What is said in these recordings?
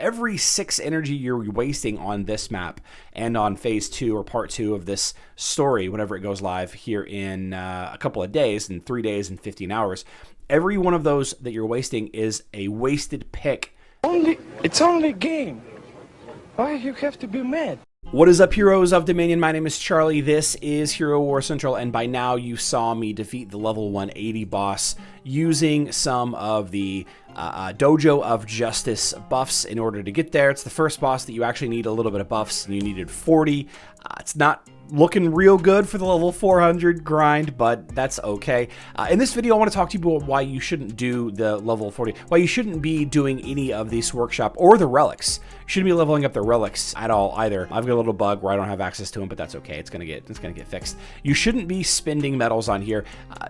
every 6 energy you're wasting on this map and on phase 2 or part 2 of this story, whenever it goes live here in a couple of days, in 3 days and 15 hours, every one of those that you're wasting is a wasted pick. It's only a game. Why you have to be mad? What is up, heroes of Dominion? My name is Charlie. This is Hero War Central, and by now you saw me defeat the level 180 boss using some of the Dojo of Justice buffs in order to get there. It's the first boss that you actually need a little bit of buffs, and you needed 40. It's not looking real good for the level 400 grind, but that's okay. In this video, I want to talk to you about why you shouldn't do the level 40, why you shouldn't be doing any of these workshop or the relics. You shouldn't be leveling up the relics at all either. I've got a little bug where I don't have access to them, but that's okay. It's gonna get fixed. You shouldn't be spending metals on here.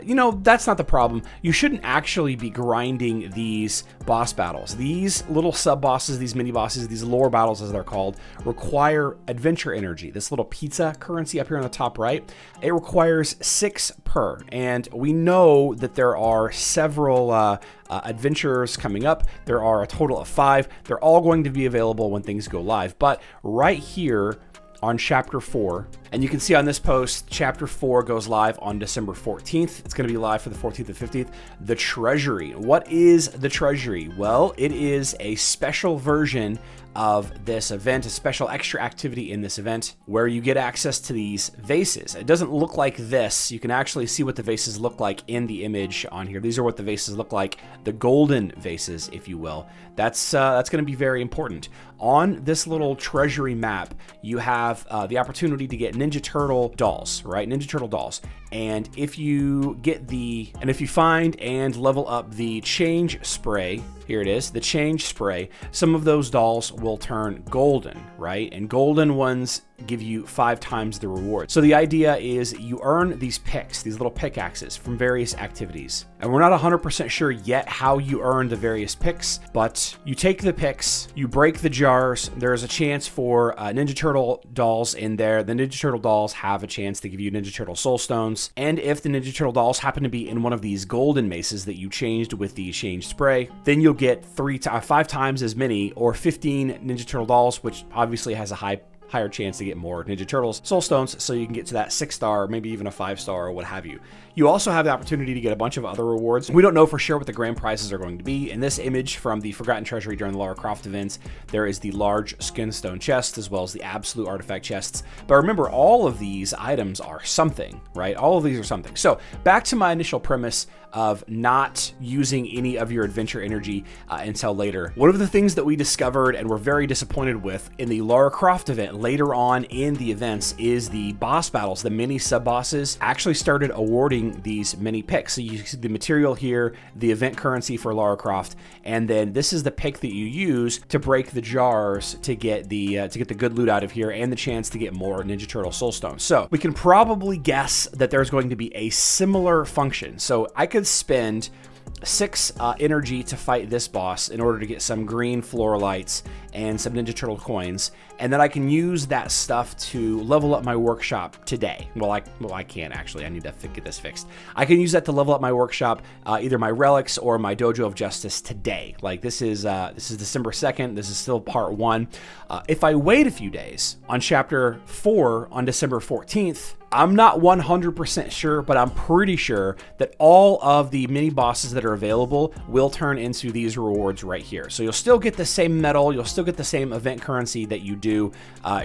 You know, that's not the problem. You shouldn't actually be grinding these boss battles. These little sub bosses, these mini bosses, these lore battles as they're called, require adventure energy. This little pizza currency up here on the top right, it requires 6 per, and we know that there are several adventures coming up. There are a total of 5. They're all going to be available when things go live, but right here on chapter 4, and you can see on this post, chapter 4 goes live on December 14th. It's going to be live for the 14th and 15th. The Treasury. What is the Treasury? Well, it is a special version of this event, a special extra activity in this event where you get access to these vases. It doesn't look like this. You can actually see what the vases look like in the image on here. These are what the vases look like, the golden vases, if you will. That's going to be very important. On this little treasury map, you have the opportunity to get Ninja Turtle dolls, right? Ninja Turtle dolls. And if you find and level up the change spray, here it is, the change spray, some of those dolls will turn golden, right? And golden ones give you 5 times the reward. So the idea is you earn these picks, these little pickaxes from various activities. And we're not 100% sure yet how you earn the various picks, but you take the picks, you break the jars, there's a chance for Ninja Turtle dolls in there. The Ninja Turtle dolls have a chance to give you Ninja Turtle soul stones. And if the Ninja Turtle dolls happen to be in one of these golden maces that you changed with the change spray, then you'll get 5 times as many, or 15 Ninja Turtle dolls, which obviously has a higher chance to get more Ninja Turtles soul stones, so you can get to that 6-star, maybe even a 5-star, or what have you. You also have the opportunity to get a bunch of other rewards. We don't know for sure what the grand prizes are going to be. In this image from the Forgotten Treasury during the Lara Croft events, there is the large skinstone chest as well as the absolute artifact chests. But remember, all of these items are something, right? All of these are something. So back to my initial premise of not using any of your adventure energy until later. One of the things that we discovered and were very disappointed with in the Lara Croft event later on in the events is the boss battles, the mini sub bosses actually started awarding these mini picks. So you see the material here, the event currency for Lara Croft, and then this is the pick that you use to break the jars to get the good loot out of here and the chance to get more Ninja Turtle soul stones. So we can probably guess that there's going to be a similar function. So I could spend 6 energy to fight this boss in order to get some green floor lights and some Ninja Turtle coins, and then I can use that stuff to level up my workshop today. Well, I can't actually. I need to get this fixed. I can use that to level up my workshop, either my relics or my Dojo of Justice today. Like this is December 2nd. This is still part 1. If I wait a few days on chapter 4 on December 14th, I'm not 100% sure, but I'm pretty sure that all of the mini bosses that are available will turn into these rewards right here. So you'll still get the same medal, you'll still get the same event currency that you do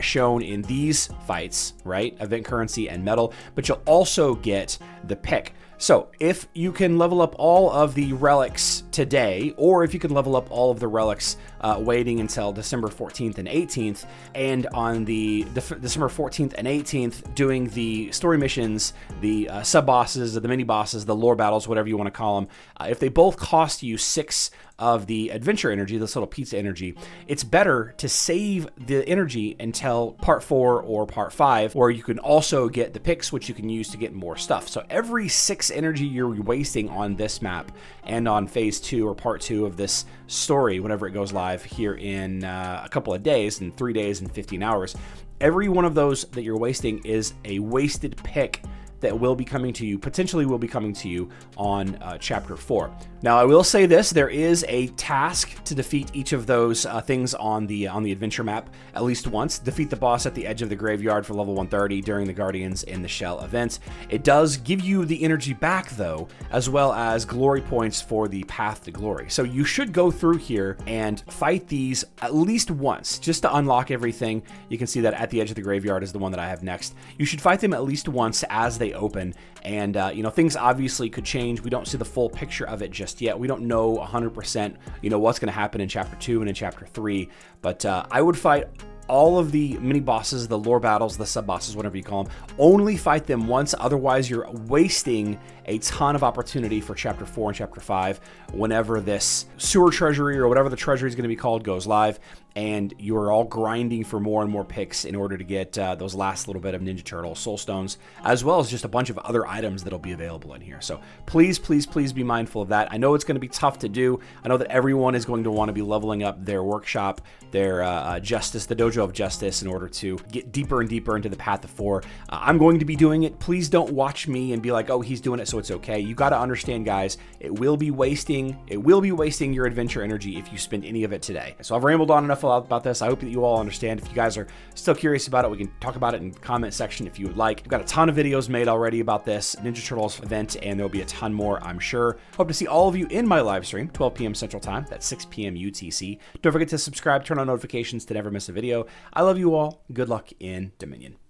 shown in these fights, right? Event currency and medal, but you'll also get the pick. So if you can level up all of the relics today, or if you can level up all of the relics waiting until December 14th and 18th, and on the December 14th and 18th doing the story missions, the sub-bosses, the mini-bosses, the lore battles, whatever you want to call them, if they both cost you 6 of the adventure energy, this little pizza energy, it's better to save the energy until part 4 or part 5, where you can also get the picks, which you can use to get more stuff. So every 6 energy you're wasting on this map and on phase 2 or part 2 of this story, whenever it goes live here in a couple of days, in 3 days and 15 hours, every one of those that you're wasting is a wasted pick that will be coming to you, potentially will be coming to you on Chapter 4. Now, I will say this, there is a task to defeat each of those things on the adventure map at least once. Defeat the boss at the edge of the graveyard for level 130 during the Guardians in the Shell event. It does give you the energy back, though, as well as glory points for the path to glory. So you should go through here and fight these at least once, just to unlock everything. You can see that at the edge of the graveyard is the one that I have next. You should fight them at least once as they open, and you know, things obviously could change. We don't see the full picture of it just yet. We don't know 100%, you know, what's going to happen in Chapter 2 and in Chapter 3, but I would fight all of the mini bosses, the lore battles, the sub bosses, whatever you call them. Only fight them once, otherwise you're wasting a ton of opportunity for Chapter 4 and Chapter 5 whenever this sewer treasury, or whatever the treasury is going to be called, goes live, and you're all grinding for more and more picks in order to get those last little bit of Ninja Turtle soul stones, as well as just a bunch of other items that'll be available in here. So please, please, please be mindful of that. I know it's going to be tough to do. I know that everyone is going to want to be leveling up their workshop, their justice, the dojo of justice, in order to get deeper and deeper into the path of 4. I'm going to be doing it. Please don't watch me and be like, oh, he's doing it, so it's okay. You got to understand, guys, it will be wasting your adventure energy if you spend any of it today. So I've rambled on enough about this. I hope that you all understand. If you guys are still curious about it, we can talk about it in the comment section if you would like. We've got a ton of videos made already about this Ninja Turtles event, and there'll be a ton more, I'm sure. Hope to see all of you in my live stream, 12 p.m. Central Time. That's 6 p.m. UTC. Don't forget to subscribe, turn on notifications to never miss a video. I love you all. Good luck in Dominion.